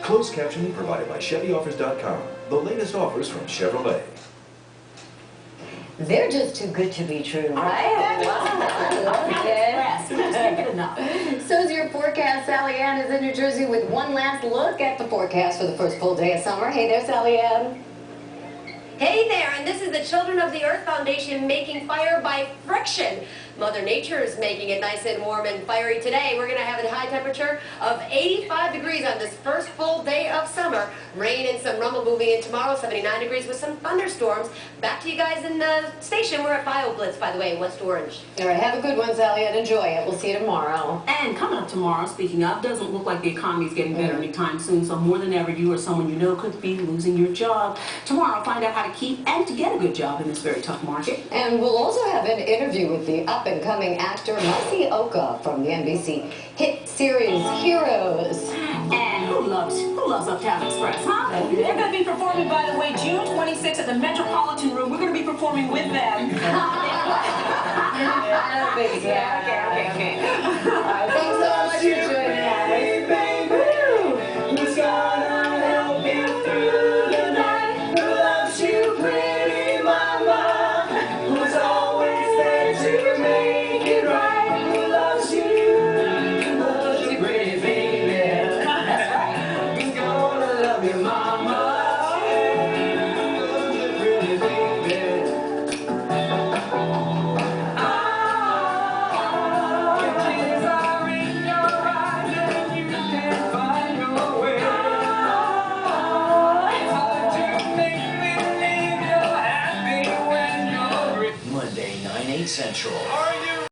Closed captioning provided by ChevyOffers.com. The latest offers from Chevrolet. They're just too good to be true, right? So's your forecast. Sally Ann is in New Jersey with one last look at the forecast for the first full day of summer. Hey there, Sally Ann. Hey there, and this is the Children of the Earth Foundation making fire by friction. Mother Nature is making it nice and warm and fiery today. We're going to have a high temperature of 85 degrees on this first full day of summer. Rain and some rumble moving in tomorrow, 79 degrees with some thunderstorms. Back to you guys in the station. We're at BioBlitz, by the way, in West Orange. All right, have a good one, Sally, and enjoy it. We'll see you tomorrow. And coming up tomorrow, speaking of, doesn't look like the economy is getting better anytime soon, so more than ever, you or someone you know could be losing your job. Tomorrow, find out how to keep and to get a good job in this very tough market. And we'll also have an interview with the up-and-coming actor Masi Oka from the NBC hit series Heroes. And who loves Uptown Express, huh? They're going to be performing, by the way, June 26th at the Metropolitan Room. We're going to be performing with them. I don't think so. Okay.